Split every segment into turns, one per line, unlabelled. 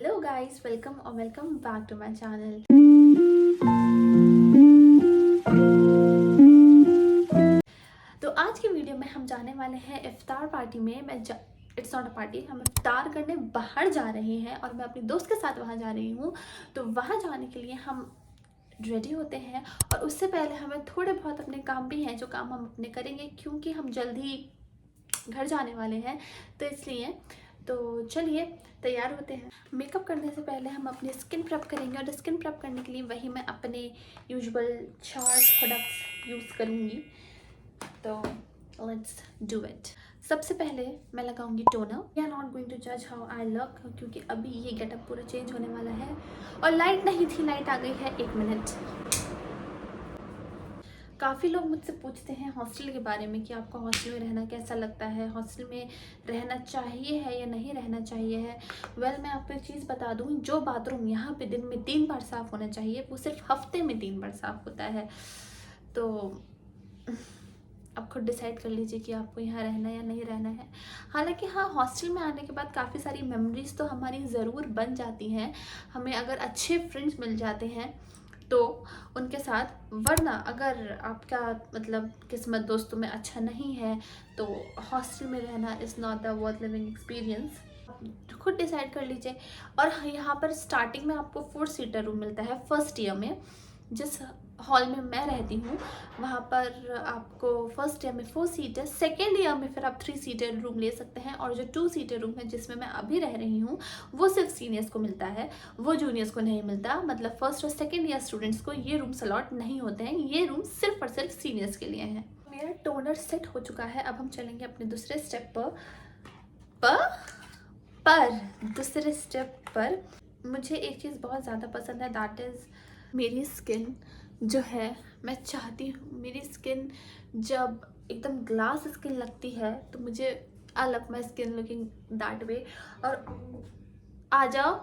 Hello guys, welcome back to my channel. तो आज की वीडियो में हम जाने वाले हैं इफ्तार पार्टी में। इट्स नॉट अ पार्टी, हम इफ्तार करने बाहर जा रहे हैं और मैं अपनी दोस्त के साथ वहाँ जा रही हूँ। तो वहाँ जाने के लिए हम रेडी होते हैं और उससे पहले हमें थोड़े बहुत अपने काम भी हैं जो काम हम अपने करेंगे, क्योंकि हम जल्द ही घर जाने वाले हैं। तो इसलिए चलिए तैयार होते हैं। मेकअप करने से पहले हम अपनी स्किन प्रेप करेंगे और स्किन प्रेप करने के लिए वही मैं अपने यूजुअल 4 प्रोडक्ट्स यूज़ करूँगी। तो लेट्स डू इट। सबसे पहले मैं लगाऊंगी toner. We are not going to जज हाउ आई लुक, क्योंकि अभी ये गेटअप पूरा चेंज होने वाला है। और लाइट नहीं थी, लाइट आ गई है, 1 मिनट। काफ़ी लोग मुझसे पूछते हैं हॉस्टल के बारे में कि आपको हॉस्टल में रहना कैसा लगता है, हॉस्टल में रहना चाहिए है या नहीं रहना चाहिए है। मैं आपको एक चीज़ बता दूँ, जो बाथरूम यहाँ पे दिन में 3 बार साफ़ होना चाहिए वो सिर्फ हफ्ते में 3 बार साफ़ होता है। तो आप खुद डिसाइड कर लीजिए कि आपको यहाँ रहना या नहीं रहना है। हालांकि हाँ, हॉस्टल में आने के बाद काफ़ी सारी मेमोरीज़ तो हमारी ज़रूर बन जाती हैं, हमें अगर अच्छे फ्रेंड्स मिल जाते हैं तो उनके साथ। वरना अगर आपका मतलब किस्मत दोस्तों में अच्छा नहीं है तो हॉस्टल में रहना is not the worth living experience. खुद डिसाइड कर लीजिए। और यहाँ पर स्टार्टिंग में आपको 4 सीटर रूम मिलता है फर्स्ट ईयर में। जिस हॉल में मैं रहती हूँ वहाँ पर आपको फर्स्ट ईयर में 4 सीटर, सेकेंड ईयर में फिर आप 3 सीटर रूम ले सकते हैं। और जो 2 सीटर रूम है जिसमें मैं अभी रह रही हूँ वो सिर्फ सीनियर्स को मिलता है, वो जूनियर्स को नहीं मिलता। मतलब फर्स्ट और सेकेंड ईयर स्टूडेंट्स को ये रूम अलॉट नहीं होते हैं, ये रूम सिर्फ और सिर्फ सीनियर्स के लिए हैं। मेरा टोनर सेट हो चुका है, अब हम चलेंगे अपने दूसरे स्टेप पर दूसरे स्टेप पर मुझे एक चीज़ बहुत ज़्यादा पसंद है, दैट इज़ मेरी स्किन जो है। मैं चाहती हूँ मेरी स्किन जब एकदम ग्लास स्किन लगती है तो मुझे I love my skin looking that way. और आ जाओ,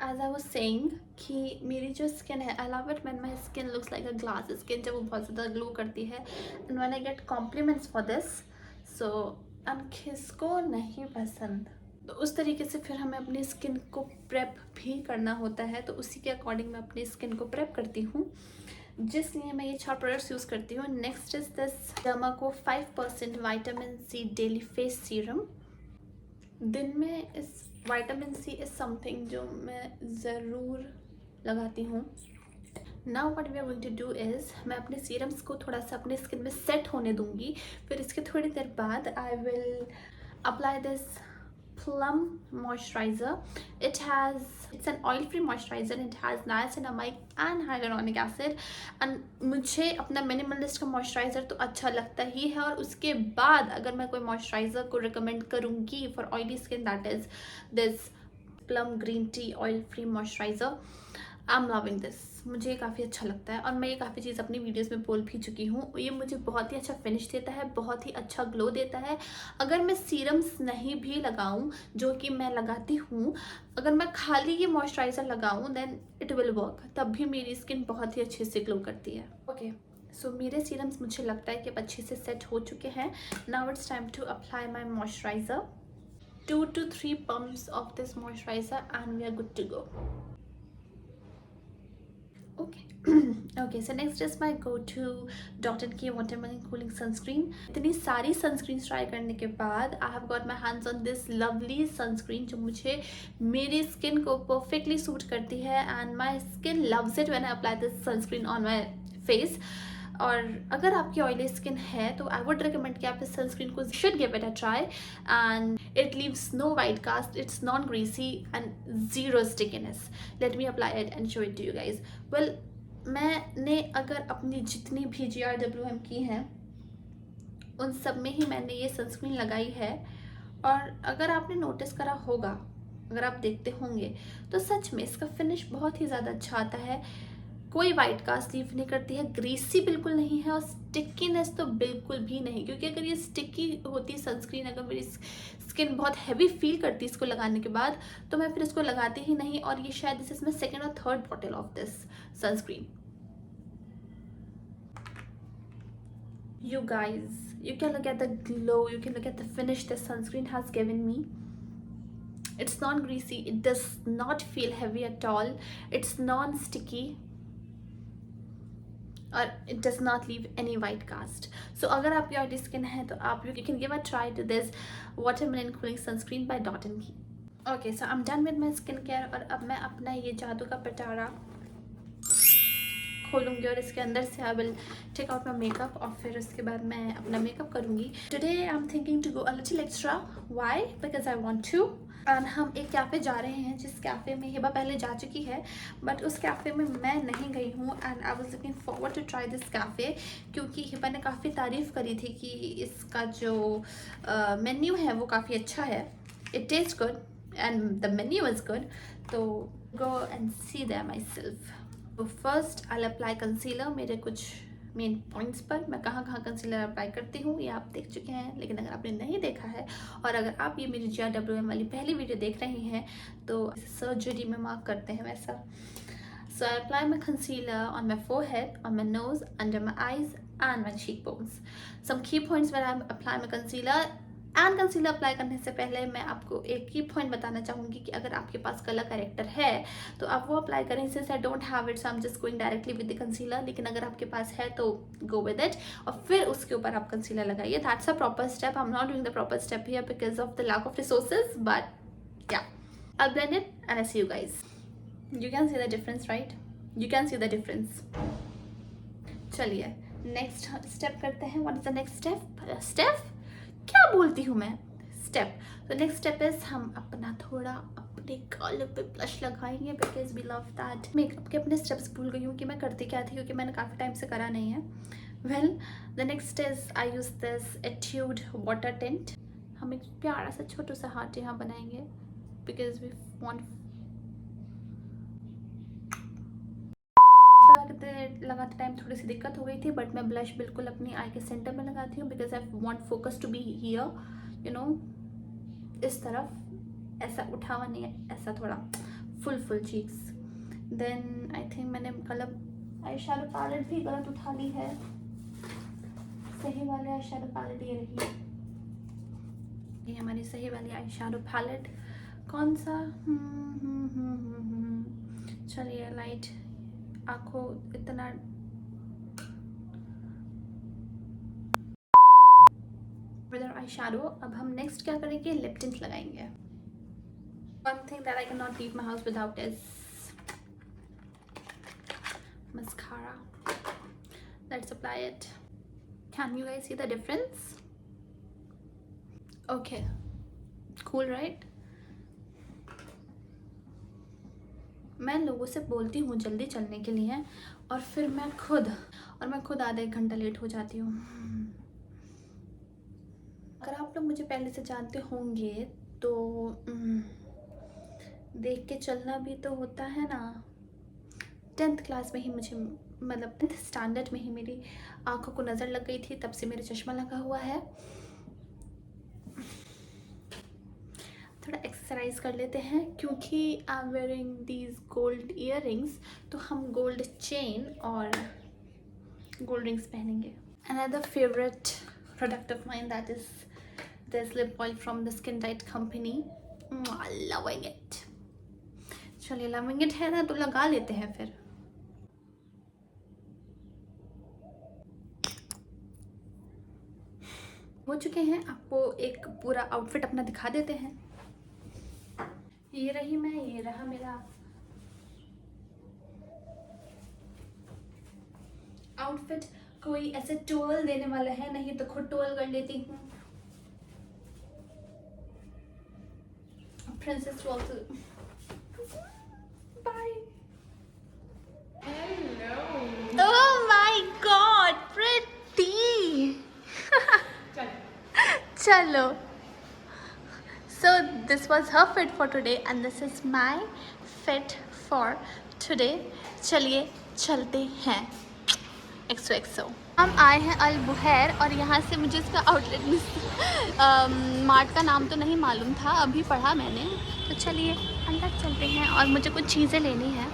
एज आई वाज सेइंग कि मेरी जो स्किन है, I love it when my skin looks like a glass skin, जब वो बहुत ज़्यादा ग्लो करती है। And when I get compliments for this, so किसको नहीं पसंद। तो उस तरीके से फिर हमें अपनी स्किन को प्रेप भी करना होता है, तो उसी के अकॉर्डिंग मैं अपनी स्किन को प्रेप करती हूँ, जिसलिए मैं ये 4 प्रोडक्ट्स यूज़ करती हूँ। Next is this Derma Co 5% vitamin C daily face serum. दिन में इस विटामिन सी इज समथिंग जो मैं ज़रूर लगाती हूँ। Now what we are going to do is, मैं अपने सीरम्स को थोड़ा सा अपने स्किन में सेट होने दूंगी। फिर इसके थोड़ी देर बाद I will apply this plum moisturizer. It's an oil-free moisturizer and it has niacinamide and hyaluronic acid. And मुझे अपना मिनिमलिस्ट का मॉइस्चराइज़र तो अच्छा लगता ही है, और उसके बाद अगर मैं कोई मॉइस्चराइज़र को रिकमेंड करूँगी for oily skin, that is this plum green tea oil free moisturiser. I am loving this, मुझे काफ़ी अच्छा लगता है और मैं ये काफ़ी चीज़ अपनी वीडियोस में बोल भी चुकी हूँ। ये मुझे बहुत ही अच्छा फिनिश देता है, बहुत ही अच्छा ग्लो देता है। अगर मैं सीरम्स नहीं भी लगाऊँ, जो कि मैं लगाती हूँ, अगर मैं खाली ये मॉइस्चराइज़र लगाऊँ देन इट विल वर्क, तब भी मेरी स्किन बहुत ही अच्छे से ग्लो करती है। ओके, सो मेरे सीरम्स मुझे लगता है कि अब अच्छे से सेट हो चुके हैं। Now it's time to apply my moisturiser, 2 to 3 pumps of this moisturizer and we are good to go. Okay, so next is my go-to Dot & Key Watermelon Cooling Sunscreen. इतनी सारी sunscreens ट्राई करने के बाद I have got my hands on this lovely sunscreen जो मुझे मेरी skin को perfectly suit करती है, and my skin loves it when I apply this sunscreen on my face. और अगर आपकी ऑयली स्किन है तो आई वुड रिकमेंड कि आप इस सनस्क्रीन को should give it a try, and it leaves no white cast, it's non greasy and zero stickiness. Let me apply it and show it to you guys. मैंने अगर अपनी जितनी भी GRWM की हैं उन सब में ही मैंने ये सनस्क्रीन लगाई है, और अगर आपने नोटिस करा होगा, अगर आप देखते होंगे, तो सच में इसका फिनिश बहुत ही ज़्यादा अच्छा आता है। कोई वाइट कास्ट लीव नहीं करती है, ग्रीसी बिल्कुल नहीं है, और स्टिकीनेस तो बिल्कुल भी नहीं, क्योंकि अगर ये स्टिकी होती सनस्क्रीन, अगर मेरी स्किन बहुत हैवी फील करती इसको लगाने के बाद, तो मैं फिर इसको लगाती ही नहीं। और ये शायद दिस इज माई सेकेंड और third bottle of this sunscreen. You guys, you can look at the glow, you can look at the finish this sunscreen has given me. It's not greasy, it does not feel heavy at all, it's non-sticky, और it does not leave any white cast. So अगर आपकी oily skin है तो आप you can give a try to this watermelon cooling sunscreen by Dot & Key. Okay, so I'm done with my skincare और अब मैं अपना ये जादू का पिटारा खोलूँगी और इसके अंदर से I will take out my makeup और फिर उसके बाद मैं अपना मेकअप करूँगी. Today I am thinking to go a little extra. Why? Because I want to. और हम एक कैफ़े जा रहे हैं जिस कैफ़े में हिबा पहले जा चुकी है, बट उस कैफ़े में मैं नहीं गई हूँ and I was looking forward to try this cafe, क्योंकि हिबा ने काफ़ी तारीफ़ करी थी कि इसका जो मेन्यू है वो काफ़ी अच्छा है. It taste good and the menu is good. तो go and see that myself. तो फर्स्ट आई अप्लाई कंसीलर मेरे कुछ मेन पॉइंट्स पर. मैं कहाँ कहाँ कंसीलर अप्लाई करती हूँ ये आप देख चुके हैं, लेकिन अगर आपने नहीं देखा है और अगर आप ये मेरी GRWM वाली पहली वीडियो देख रहे हैं तो सर्जरी में मार्क करते हैं वैसा. So I apply my concealer on my forehead, on my nose, under my eyes and my cheekbones. Some key points when I apply my concealer. And concealer apply करने से पहले मैं आपको एक ही पॉइंट बताना चाहूँगी कि अगर आपके पास कलर करेक्टर है तो आप वो अप्लाई करें. Since I don't have it so I am just going directly with the concealer. लेकिन अगर आपके पास है तो गो विद इट और फिर उसके ऊपर आप कंसीलर लगाइए. That's a proper step. I am not doing the proper step here because of the lack of resources, but yeah I blend it and I see you guys. You can see the difference, right? You can see the difference. चलिए next step करते हैं. What is the next step? Step क्या बोलती हूँ मैं? Step. तो next step is हम अपना थोड़ा अपने गाल पे ब्लश लगाएंगे because we love that. Makeup के अपने स्टेप्स भूल गई हूँ कि मैं करती क्या थी, क्योंकि मैंने काफ़ी टाइम से करा नहीं है. Well the next is I use this attitude water tint. हम एक प्यारा सा छोटा सा हार्ट यहाँ बनाएंगे बिकॉज वी वांट. लगाते टाइम थोड़ी सी दिक्कत हो गई थी, बट मैं ब्लश बिल्कुल अपनी आई के सेंटर में लगाती हूँ because I want focus to be here, you know, इस तरफ. ऐसा उठा हुआ नहीं है, ऐसा थोड़ा full cheeks. Then I think मैंने गलत आई शैडो पैलेट भी गलत उठा ली है. सही वाली आई शैडो पैलेट ये रही, ये हमारी सही वाली आई शैडो पैलेट. कौन सा? चलिए लाइट आंखों इतना आई शैडो. अब हम नेक्स्ट क्या करेंगे? लिप टिंट लगाएंगे. One thing that I can not leave my house without is mascara. Let's apply it. Can you guys see the difference? Okay, cool, right? मैं लोगों से बोलती हूँ जल्दी चलने के लिए और फिर मैं खुद आधा एक घंटा लेट हो जाती हूँ. अगर आप लोग मुझे पहले से जानते होंगे तो देख के चलना भी तो होता है ना. 10th क्लास में ही मुझे, मतलब 10th स्टैंडर्ड में ही मेरी आंखों को नज़र लग गई थी, तब से मेरा चश्मा लगा हुआ है. थोड़ा एक्सरसाइज कर लेते हैं क्योंकि I am wearing these gold earrings, तो हम गोल्ड चेन और गोल्ड रिंग्स पहनेंगे. Another favourite product of mine that is this lip oil from the skin tight company. Loving it. चलिए लविंग इट है ना तो लगा लेते हैं फिर. हो चुके हैं. आपको एक पूरा आउटफिट अपना दिखा देते हैं. ये रही मैं, ये रहा मेरा आउटफिट. कोई ऐसे टोल देने वाला है नहीं तो खुद टोल कर लेती हूँ. Princess towel. Bye. Hello. Oh my god, pretty. चलो. So this was her fit for today and this is my fit for today. चलिए चलते हैं. XOXO. हम आए हैं अल बुहैर और यहाँ से मुझे इसका आउटलेट मार्ट का नाम तो नहीं मालूम था, अभी पढ़ा मैंने. तो चलिए अंदर चलते हैं और मुझे कुछ चीज़ें लेनी है.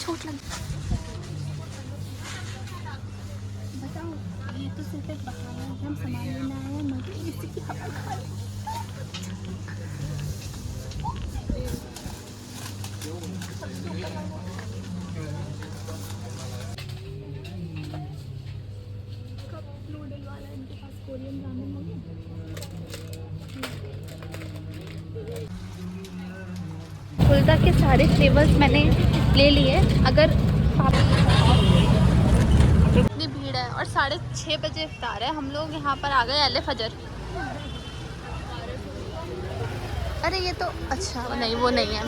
चोट लगी. बताओ, ये तो सिर्फ एक बहाना है. हम सामान लेना है, इसी की हवा खा रही। नूडल वाला इनके पास कोरियन रामेन हो गया। फुलदा के सारे फ्लेवर्स मैंने ले लिए। अगर इतनी भीड़ है और 6:30 बजे इफ्तार है। हम लोग यहाँ पर आ गए अले फजर। अरे ये तो अच्छा नहीं, वो नहीं है।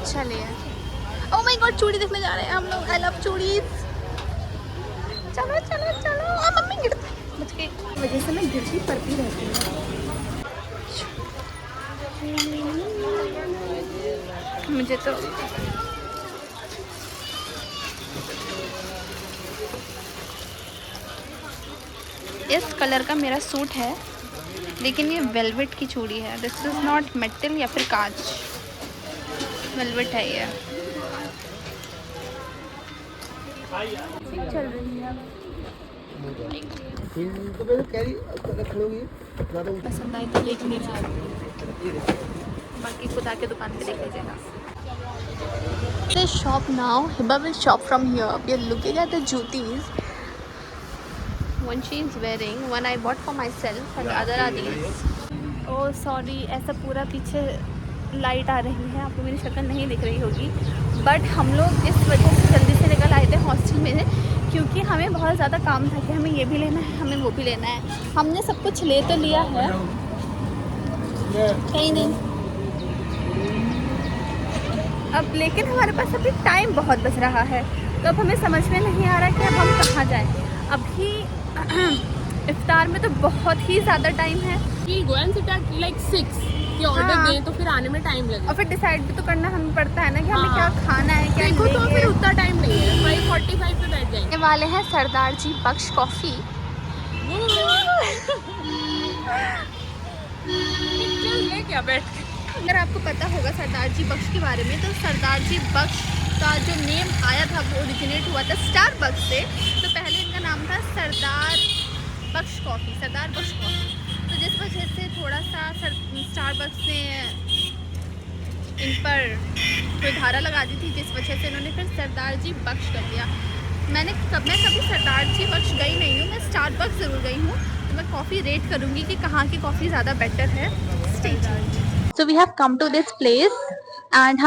चलिए। ओह माय गॉड, चूड़ी देखने जा रहे हैं हम लोग। आई लव चूड़ीज। चलो चलो चलो। मम्मी गिरती बच गई। वजह से मैं गिरती पड़ती रहती हूँ। मुझे तो इस कलर का मेरा सूट है, लेकिन ये वेलवेट की चूड़ी है। दिस इज़ नॉट मेटल या फिर कांच, वेलवेट है ये। चल रही है। पसंद आई तो देख लीजिए, बाकी खुद आके दुकान पे देख लीजिएगा। This shop now, Hiba will shop from here. We are looking at the jutis. One she is wearing, one I bought for myself, and the other are these. Oh sorry, ऐसा पूरा पीछे लाइट आ रही है, आपको मेरी शक्ल नहीं दिख रही होगी। बट हम लोग इस वजह से जल्दी से निकल आए थे हॉस्टल में, क्योंकि हमें बहुत ज़्यादा काम था कि हमें ये भी लेना है, हमें वो भी लेना है। हमने सब कुछ ले तो लिया है, कहीं नहीं अब, लेकिन हमारे पास अभी टाइम बहुत बच रहा है, तो अब हमें समझ में नहीं आ रहा कि अब हम कहाँ जाएं। अभी इफ्तार में तो बहुत ही ज़्यादा टाइम है।
like 6 कि ऑर्डर दें तो फिर आने में टाइम लगेगा,
और फिर डिसाइड भी तो करना हमें पड़ता है ना कि हमें क्या खाना है, क्या
देखो तो
लेंगे।
फिर उतना टाइम नहीं है। 5:45 पे बैठ जाएंगे।
वाले हैं सरदार जी बख्श कॉफ़ी।
क्या बैठ।
अगर आपको पता होगा सरदार जी बख्श के बारे में, तो सरदार जी बख्श का जो नेम आया था वो ओरिजिनेट हुआ था स्टारबक्स से। तो पहले इनका नाम था सरदार बख्श कॉफ़ी, सरदार बख्श कॉफ़ी। तो जिस वजह से थोड़ा सा स्टारबक्स ने इन पर कोई धारा लगा दी थी, जिस वजह से इन्होंने फिर सरदार जी बख्श कर दिया। मैं कभी सरदार जी बख्श गई नहीं हूँ, मैं स्टारबक्स ज़रूर गई हूँ। तो मैं कॉफ़ी रेट करूँगी कि कहाँ की कॉफ़ी ज़्यादा बेटर है। Stay tuned. So we have come to this place and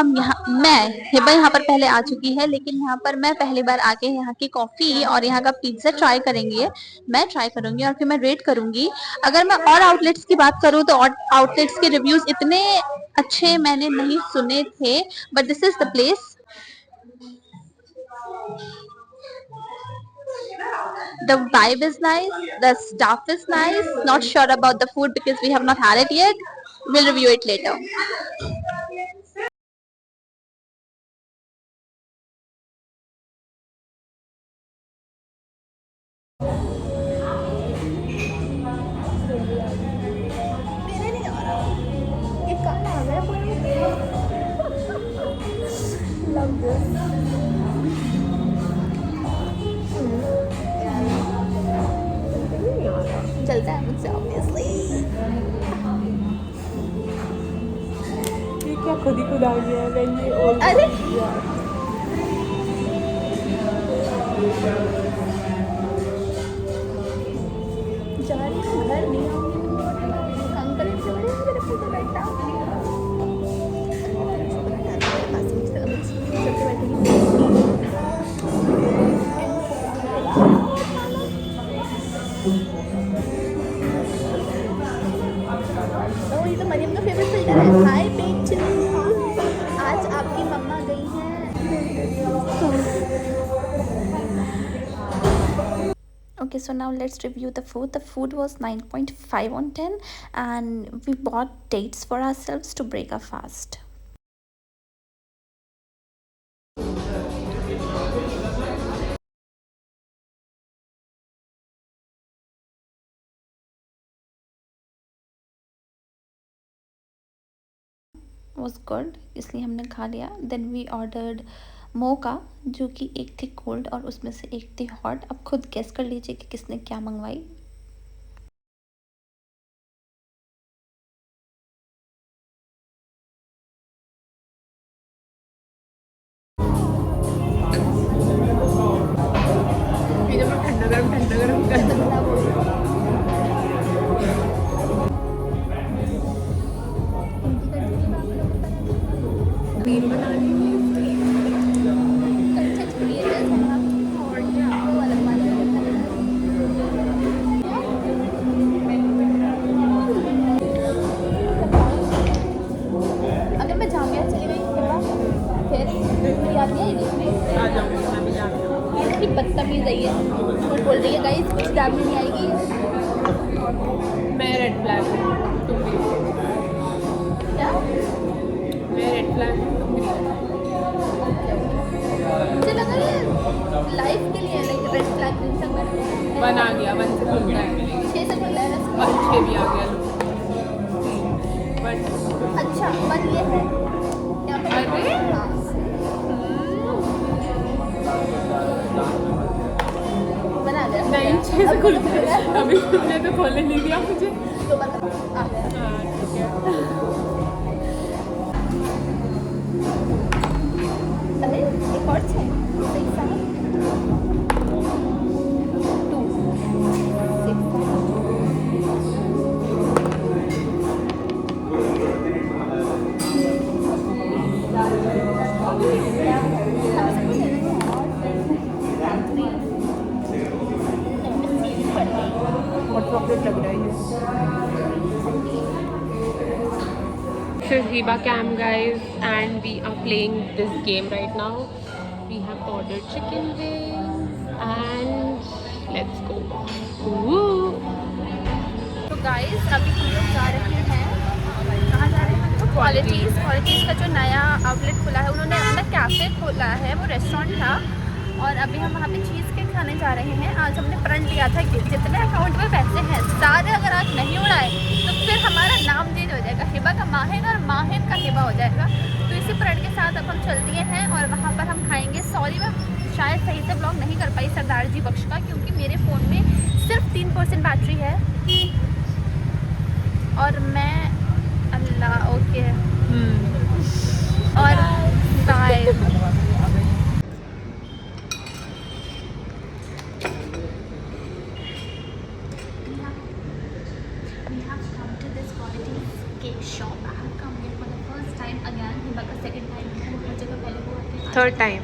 मैं हिबा यहाँ पर पहले आ चुकी है, लेकिन यहाँ पर मैं पहली बार आके यहाँ की कॉफ़ी और यहाँ का पिज्ज़ा ट्राई करेंगी। मैं ट्राई करूँगी और फिर मैं रेट करूँगी। अगर मैं और आउटलेट्स की बात करूँ तो आउटलेट्स के रिव्यूज़ इतने अच्छे मैंने नहीं सुने थे, but this is the place. The vibe is nice, the staff is nice. Not sure about the food because we have not had it yet. We'll review it later. Love this. चलता है मुझसे obviously.
ये क्या खुद ही खुद आ गया है when ये all
अरे जा रही हूँ घर, नहीं आऊँगी। काम करने से बड़े मेरे पूरे बैठा ये तो मरियम का फेवरेट फिल्टर है। हाय बेचू, आज आपकी मम्मा गई हैं। Okay, so now let's review the food. The food was 9.5 on 10, and we bought dates for ourselves to break our fast. Was good, इसलिए हमने खा लिया। Then we ordered मोका, जो कि एक थी कोल्ड और उसमें से एक थी हॉट। अब खुद गेस कर लीजिए कि किसने क्या मंगवाई। एग्जाम में नहीं आएगी।
मैं रेड फ्लैग हूँ, तुम ग्रीन।
क्या?
मैं रेड फ्लैग हूँ, तुम ग्रीन।
मुझे लगा ये लाइफ के लिए like red flag green flag मैंने
1 आ गया, 1 से खुलता है।
6 से खुला है वैसे।
6 भी आ गया। 1
अच्छा 1 ये है यहाँ पे।
अरे!
हाँ। बना गया।
नहीं, 6 से खुलता है। अभी तुमने तो खोलने नहीं दिया मुझे।
तो बता आ गया।
हाँ, ठीक है।
अरे एक और है 6 7 2 6
बहुत चॉकलेट लग रहा है ये। This is Hiba Cam, guys, and we are playing this game right now. We have ordered chicken wings and let's go. Woo!
तो गाइस अभी हम लोग जा रहे हैं, कहाँ जा रहे हैं? क्वालिटीज़ का जो नया आउटलेट खुला है, उन्होंने अपना कैफ़े खोला है, वो रेस्टोरेंट था। और अभी हम वहाँ पे चीज़ केक खाने जा रहे हैं। आज हमने प्रण लिया था कि जितने अकाउंट में पैसे हैं सारे अगर आज नहीं उड़ाए तो फिर हमारा नाम चेंज हो जाएगा, हिबा का माहिन और माहिन का हिबा हो जाएगा। तो इसी प्रण के साथ अब हम चल दिए हैं और वहाँ पर हम खाएँगे। सॉरी मैं शायद सही से ब्लॉग नहीं कर पाई सरदार जी बख्श का, क्योंकि मेरे फ़ोन में सिर्फ 3% बैटरी है और मैं अल्लाह ओके और bye. We have come to this quality cake shop. I have come here for the first time again. Hiba का second time है, वो जगह पहले वो आते हैं।
Third time.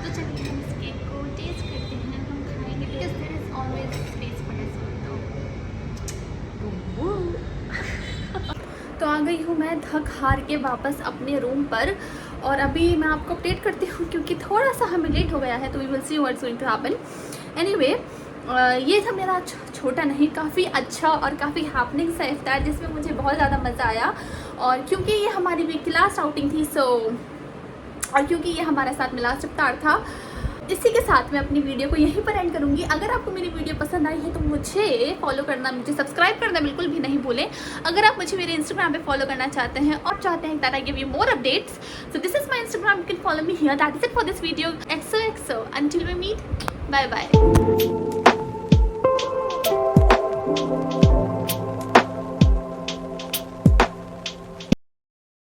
तो चलिए हम इस केक को टेस्ट करते हैं, हम खाएंगे because there is always space for dessert. तो आ गई हूँ मैं थक हार के वापस अपने रूम पर और अभी मैं आपको अपडेट करती हूँ क्योंकि थोड़ा सा हमें लेट हो गया है, तो we will see what's going to happen. Anyway ये था मेरा छोटा नहीं काफ़ी अच्छा और काफ़ी हैपनिंग सा इफ्तार जिसमें मुझे बहुत ज़्यादा मज़ा आया। और क्योंकि ये हमारी वीक की लास्ट आउटिंग थी और क्योंकि ये हमारे साथ में लास्ट इफ्तार था, इसी के साथ मैं अपनी वीडियो को यहीं पर एंड करूँगी। अगर आपको मेरी वीडियो पसंद आई है तो मुझे फॉलो करना, मुझे सब्सक्राइब करना बिल्कुल भी नहीं भूलें। अगर आप मुझे मेरे इंस्टाग्राम पे फॉलो करना चाहते हैं और चाहते हैं that I give you more updates, so this is my Instagram, you can follow me here. That is it for this video. XOXO until we meet, bye bye.